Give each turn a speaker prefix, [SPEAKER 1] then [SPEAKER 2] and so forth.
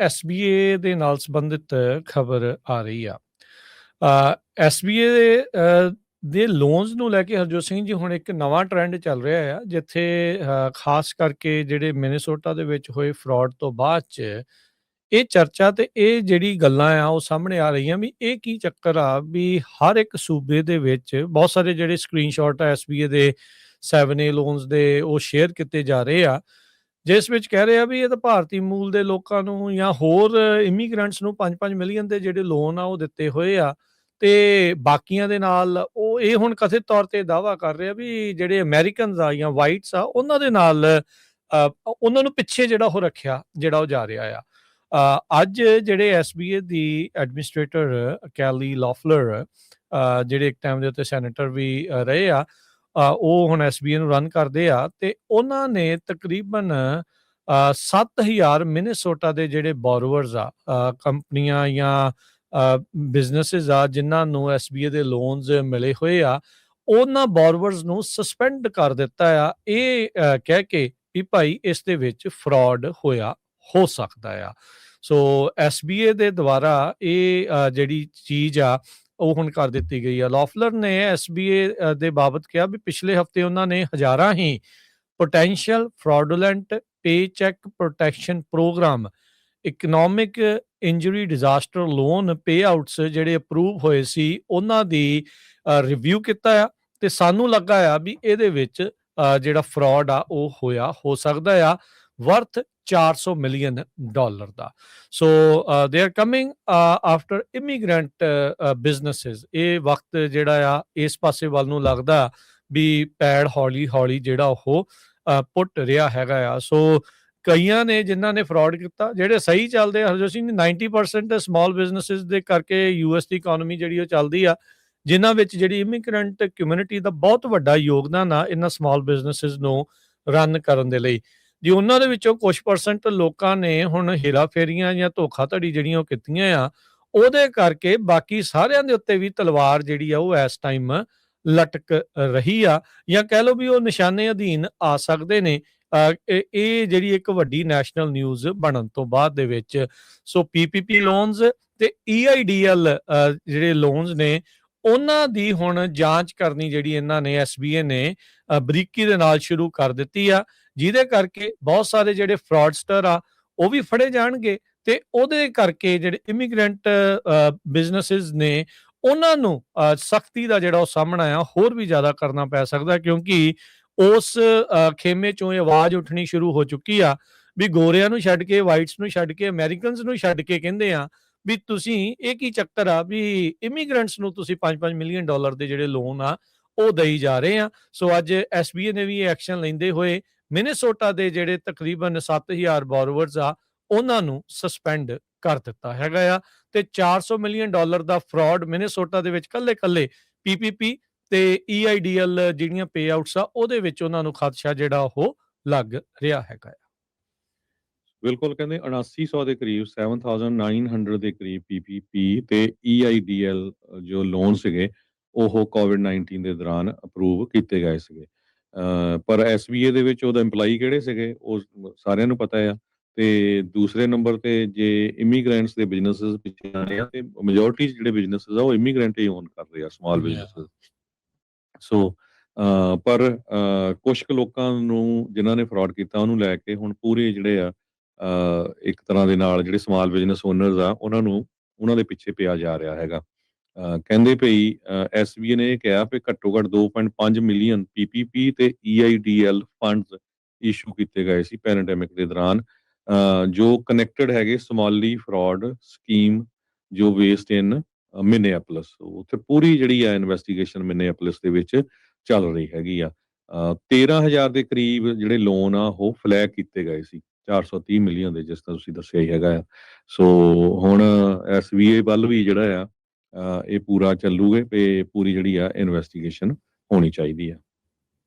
[SPEAKER 1] SBA ਦੇ ਨਾਲ ਸੰਬੰਧਿਤ ਖਬਰ ਆ ਰਹੀ ਆ। ਐਸਬੀਏ ਦੇ ਲੋਨਸ ਨੂੰ ਲੈ ਕੇ ਹਰਜੋਤ ਸਿੰਘ ਜੀ ਹੁਣ ਇੱਕ ਨਵਾਂ ਟ੍ਰੈਂਡ ਚੱਲ ਰਿਹਾ ਆ, ਜਿੱਥੇ ਖਾਸ ਕਰਕੇ ਜਿਹੜੇ ਮਿਨੇਸੋਟਾ ਦੇ ਵਿੱਚ ਹੋਏ ਫਰਾਡ ਤੋਂ ਬਾਅਦ 'ਚ ਇਹ ਚਰਚਾ ਤੇ ਇਹ ਜਿਹੜੀ ਗੱਲਾਂ ਆ ਉਹ ਸਾਹਮਣੇ ਆ ਰਹੀਆਂ ਵੀ ਇਹ ਕੀ ਚੱਕਰ ਆ ਵੀ ਹਰ ਇੱਕ ਸੂਬੇ ਦੇ ਵਿੱਚ ਬਹੁਤ ਸਾਰੇ ਜਿਹੜੇ ਸਕਰੀਨਸ਼ਾਟ ਆ ਐਸਬੀਏ ਦੇ 7A ਲੋਨਸ ਦੇ ਉਹ ਸ਼ੇਅਰ ਕੀਤੇ ਜਾ ਰਹੇ ਆ, ਜਿਸ ਵਿੱਚ ਕਹਿ ਰਹੇ ਆ ਵੀ ਇਹ ਤਾਂ ਭਾਰਤੀ ਮੂਲ ਦੇ ਲੋਕਾਂ ਨੂੰ ਜਾਂ ਹੋਰ ਇਮੀਗ੍ਰੈਂਟਸ ਨੂੰ 5-5 ਮਿਲੀਅਨ ਦੇ ਜਿਹੜੇ ਲੋਨ ਆ ਉਹ ਦਿੱਤੇ ਹੋਏ ਆ, ਤੇ ਬਾਕੀਆਂ ਦੇ ਨਾਲ ਉਹ ਇਹ ਹੁਣ ਕਥਿਤ ਤੌਰ ਤੇ ਦਾਅਵਾ ਕਰ ਰਹੇ ਆ ਵੀ ਜਿਹੜੇ ਅਮਰੀਕਨਸ ਆ ਜਾਂ ਵਾਈਟਸ ਆ ਉਹਨਾਂ ਦੇ ਨਾਲ ਉਹਨਾਂ ਨੂੰ ਪਿੱਛੇ ਜਿਹੜਾ ਉਹ ਰੱਖਿਆ ਜਿਹੜਾ ਉਹ ਜਾ ਰਿਹਾ ਆ। ਅੱਜ ਜਿਹੜੇ ਐਸਬੀਏ ਦੀ ਐਡਮਿਨਿਸਟ੍ਰੇਟਰ ਕੈਲੀ ਲੌਫਲਰ, ਜਿਹੜੇ ਇੱਕ ਟਾਈਮ ਦੇ ਉੱਤੇ ਸੈਨੇਟਰ ਵੀ ਰਹੇ ਆ, ਉਹ ਹੁਣ ਐਸਬੀਏ ਨੂੰ ਰਨ ਕਰਦੇ ਆ, ਤੇ ਉਹਨਾਂ ਨੇ ਤਕਰੀਬਨ 7,000 ਮਿਨੇਸੋਟਾ ਦੇ ਜਿਹੜੇ ਬੋਰੋਵਰਸ ਆ, ਕੰਪਨੀਆਂ ਜਾਂ ਬਿਜ਼ਨਸਿਸ ਆ ਜਿਨ੍ਹਾਂ ਨੂੰ ਐਸਬੀਏ ਦੇ ਲੋਨਸ ਮਿਲੇ ਹੋਏ ਆ, ਉਹਨਾਂ ਬੋਰੋਵਰਸ ਨੂੰ ਸਸਪੈਂਡ ਕਰ ਦਿੱਤਾ ਆ, ਇਹ ਕਹਿ ਕੇ ਵੀ ਭਾਈ ਇਸ ਦੇ ਵਿੱਚ ਫਰਾਡ ਹੋਇਆ ਹੋ ਸਕਦਾ ਆ। ਸੋ ਐਸਬੀਏ ਦੇ ਦੁਆਰਾ ਇਹ ਜਿਹੜੀ ਚੀਜ਼ ਆ ਉਹ ਹੁਣ ਕਰ ਦਿੱਤੀ ਗਈ ਆ। ਲੌਫਲਰ ਨੇ ਐਸਬੀਏ ਦੇ ਬਾਬਤ ਕਿਹਾ ਵੀ ਪਿਛਲੇ ਹਫਤੇ ਉਹਨਾਂ ਨੇ ਹਜ਼ਾਰਾਂ ਹੀ potential fraudulent paycheck protection program, economic injury disaster loan payouts ਜਿਹੜੇ ਅਪਰੂਵ ਹੋਏ ਸੀ ਉਹਨਾਂ ਦੀ ਰਿਵਿਊ ਕੀਤਾ ਆ, ਤੇ ਸਾਨੂੰ ਲੱਗਾ ਆ ਵੀ ਇਹਦੇ ਵਿੱਚ ਜਿਹੜਾ ਫਰਾਡ ਆ ਉਹ ਹੋਇਆ ਹੋ ਸਕਦਾ ਆ, ਵਰਥ $400 ਮਿਲੀਅਨ ਦਾ। So they are coming after immigrant businesses. ਇਹ ਵਕਤ ਜਿਹੜਾ ਆ ਇਸ ਪਾਸੇ ਵੱਲ ਨੂੰ ਲੱਗਦਾ ਵੀ ਪੈੜ ਹੌਲੀ ਹੌਲੀ ਜਿਹੜਾ ਉਹ ਪੁੱਟ ਰਿਹਾ ਹੈਗਾ ਆ। ਸੋ ਕਈਆਂ ਨੇ ਜਿਨ੍ਹਾਂ ਨੇ ਫਰਾਡ ਕੀਤਾ, ਜਿਹੜੇ ਸਹੀ ਚੱਲਦੇ ਆ ਹਰਜੋਤ ਸਿੰਘ 90% ਸਮਾਲ ਬਿਜ਼ਨਸਿਸ ਦੇ ਕਰਕੇ ਯੂਐਸ ਦੀ ਇਕਨੋਮੀ ਜਿਹੜੀ ਉਹ ਚੱਲਦੀ ਆ, ਜਿਨ੍ਹਾਂ ਵਿੱਚ ਜਿਹੜੀ ਇਮੀਗ੍ਰੈਂਟ ਕਮਿਊਨਿਟੀ ਦਾ ਬਹੁਤ ਵੱਡਾ ਯੋਗਦਾਨ ਆ ਇਹਨਾਂ ਸਮਾਲ ਬਿਜ਼ਨਸਿਸ ਨੂੰ ਰਨ ਕਰਨ ਦੇ ਲਈ। ਜੀ ਉਹਨਾਂ ਦੇ ਵਿੱਚੋਂ ਕੁਝ % ਲੋਕਾਂ ਨੇ ਹੁਣ ਹੇਰਾਫੇਰੀਆਂ ਜਾਂ ਧੋਖਾਧੜੀ ਜਿਹੜੀਆਂ ਉਹ ਕੀਤੀਆਂ ਆ, ਉਹਦੇ ਕਰਕੇ ਬਾਕੀ ਸਾਰਿਆਂ ਦੇ ਉੱਤੇ ਵੀ ਤਲਵਾਰ ਜਿਹੜੀ ਆ ਉਹ ਇਸ ਟਾਈਮ ਲਟਕ ਰਹੀ ਆ, ਜਾਂ ਕਹਿ ਲਓ ਵੀ ਉਹ ਨਿਸ਼ਾਨੇ ਅਧੀਨ ਆ ਸਕਦੇ ਨੇ। ਇਹ ਜਿਹੜੀ ਇੱਕ ਵੱਡੀ ਨੈਸ਼ਨਲ ਨਿਊਜ਼ ਬਣਨ ਤੋਂ ਬਾਅਦ ਦੇ ਵਿੱਚ ਸੋ ਪੀਪੀਪੀ ਲੋਨਸ ਤੇ EIDL ਜਿਹੜੇ ਲੋਨਸ ਨੇ ਉਹਨਾਂ ਦੀ ਹੁਣ ਜਾਂਚ ਕਰਨੀ ਜਿਹੜੀ ਇਹਨਾਂ ਨੇ ਐਸਬੀਏ ਨੇ ਬਰੀਕੀ ਦੇ ਨਾਲ ਸ਼ੁਰੂ ਕਰ ਦਿੱਤੀ ਆ, ਜਿਹਦੇ ਕਰਕੇ ਬਹੁਤ ਸਾਰੇ ਜਿਹੜੇ ਫਰਾਡਸਟਰ ਆ ਉਹ ਵੀ ਫੜੇ ਜਾਣਗੇ, ਤੇ ਉਹਦੇ ਕਰਕੇ ਜਿਹੜੇ ਇਮੀਗ੍ਰੈਂਟ ਬਿਜ਼ਨਸਿਸ ਨੇ ਉਹਨਾਂ ਨੂੰ ਸਖਤੀ ਦਾ ਜਿਹੜਾ ਉਹ ਸਾਹਮਣਾ ਆ ਹੋਰ ਵੀ ਜ਼ਿਆਦਾ ਕਰਨਾ ਪੈ ਸਕਦਾ, ਕਿਉਂਕਿ ਉਸ ਖੇਮੇ ਚੋਂ ਇਹ ਆਵਾਜ਼ ਉੱਠਣੀ ਸ਼ੁਰੂ ਹੋ ਚੁੱਕੀ ਆ ਵੀ ਗੋਰਿਆਂ ਨੂੰ ਛੱਡ ਕੇ, ਵਾਈਟਸ ਨੂੰ ਛੱਡ ਕੇ, ਅਮਰੀਕਨਸ ਨੂੰ ਛੱਡ ਕੇ ਕਹਿੰਦੇ ਆ ਵੀ ਤੁਸੀਂ ਇਹ ਕੀ ਚੱਕਰ ਆ ਵੀ ਇਮੀਗ੍ਰੈਂਟਸ ਨੂੰ ਤੁਸੀਂ $5-5 ਮਿਲੀਅਨ ਦੇ ਜਿਹੜੇ ਲੋਨ ਆ ਉਹ ਦੇਈ ਜਾ ਰਹੇ ਆ। ਸੋ ਅੱਜ ਐਸਬੀਏ ਨੇ ਵੀ ਇਹ ਐਕਸ਼ਨ ਲੈਂਦੇ ਹੋਏ ਮਿਨੇਸੋਟਾ ਦੇ ਜਿਹੜੇ ਤਕਰੀਬਨ 7,000 ਬੋਰੋਵਰਸ ਆ ਉਹਨਾਂ ਨੂੰ ਸਸਪੈਂਡ ਕਰ ਦਿੱਤਾ ਹੈਗਾ ਆ, ਤੇ $400 ਮਿਲੀਅਨ ਦਾ ਫਰਾਡ ਮਿਨੇਸੋਟਾ ਦੇ ਵਿੱਚ ਕੱਲੇ ਪੀਪੀਪੀ ਤੇ EIDL ਜਿਹੜੀਆਂ ਪੇ ਆਊਟਸ ਆ ਉਹਦੇ ਵਿੱਚ ਉਹਨਾਂ ਨੂੰ ਖਦਸ਼ਾ ਜਿਹੜਾ ਉਹ ਲੱਗ ਰਿਹਾ ਹੈਗਾ ਆ।
[SPEAKER 2] ਬਿਲਕੁਲ, ਕਹਿੰਦੇ 7900 ਦੇ ਕਰੀਬ 7900 ਦੇ ਕਰੀਬ ਪੀਪੀਪੀ ਤੇ EIDL ਜੋ ਲੋਨ ਸੀਗੇ ਉਹ COVID-19 ਦੇ ਦੌਰਾਨ ਅਪਰੂਵ ਕੀਤੇ ਗਏ ਸੀਗੇ। ਪਰ ਐਸਬੀਏ ਦੇ ਵਿੱਚ ਉਹਦਾ EMPLOYE ਕਿਹੜੇ ਸੀਗੇ ਉਹ ਸਾਰਿਆਂ ਨੂੰ ਪਤਾ ਆ, ਤੇ ਦੂਸਰੇ ਨੰਬਰ ਤੇ ਜੇ ਇਮੀਗ੍ਰੈਂਟਸ ਦੇ ਬਿਜ਼ਨਸਿਸ ਪਿੱਛੇ ਆ ਰਹੇ ਆ, ਤੇ ਮੈਜੋਰਟੀ ਜਿਹੜੇ ਬਿਜ਼ਨਸਿਸ ਆ ਉਹ ਇਮੀਗ੍ਰੈਂਟ ਹੀ ਓਨ ਕਰ ਰਹੇ ਆ, ਸਮਾਲ ਬਿਜ਼ਨਸਿਸ। ਸੋ ਪਰ ਕੁਝ ਕੁ ਲੋਕਾਂ ਨੂੰ ਜਿਨ੍ਹਾਂ ਨੇ ਫਰਾਡ ਕੀਤਾ ਉਹਨੂੰ ਲੈ ਕੇ ਹੁਣ ਪੂਰੇ ਜਿਹੜੇ ਆ ਇੱਕ ਤਰ੍ਹਾਂ ਦੇ ਨਾਲ ਜਿਹੜੇ ਸਮਾਲ ਬਿਜ਼ਨਸ ਓਨਰਸ ਆ ਉਹਨਾਂ ਦੇ ਪਿੱਛੇ ਪਿਆ ਜਾ ਰਿਹਾ ਹੈਗਾ। ਕਹਿੰਦੇ ਪਈ ਐਸਬੀਏ ਨੇ ਇਹ ਕਿਹਾ ਵੀ ਘੱਟੋ ਘੱਟ 2.5 ਮਿਲੀਅਨ ਪੀਪੀਪੀ ਤੇ EIDL ਫੰਡਸ ਇਸ਼ੂ ਕੀਤੇ ਗਏ ਸੀ ਪੈਂਡੇਮਿਕ ਦੇ ਦੌਰਾਨ, ਜੋ ਕਨੈਕਟਡ ਹੈਗੇ ਸਮਾਲੀ ਫਰਾਡ ਸਕੀਮ ਜੋ ਵੇਸਡ ਇਨ ਮਿਨੇਐਪਲਿਸ। ਉੱਥੇ ਪੂਰੀ ਜਿਹੜੀ ਆ ਇਨਵੈਸਟੀਗੇਸ਼ਨ ਮਿਨੇਐਪਲਿਸ ਦੇ ਵਿੱਚ ਚੱਲ ਰਹੀ ਹੈਗੀ ਆ। 13,000 ਦੇ ਕਰੀਬ ਜਿਹੜੇ ਲੋਨ ਆ ਉਹ ਫਲੈਗ ਕੀਤੇ ਗਏ ਸੀ 430 ਮਿਲੀਅਨ ਦੇ, ਜਿਸ ਤਰ੍ਹਾਂ ਤੁਸੀਂ ਦੱਸਿਆ ਹੀ ਹੈਗਾ ਆ। ਸੋ ਹੁਣ ਐਸਬੀਏ ਵੱਲ ਵੀ ਜਿਹੜਾ ਆ ਇਹ ਪੂਰਾ ਚੱਲੂਗੇ ਤੇ ਪੂਰੀ ਜਿਹੜੀ ਆ ਇਨਵੈਸਟੀਗੇਸ਼ਨ ਹੋਣੀ ਚਾਹੀਦੀ ਆ।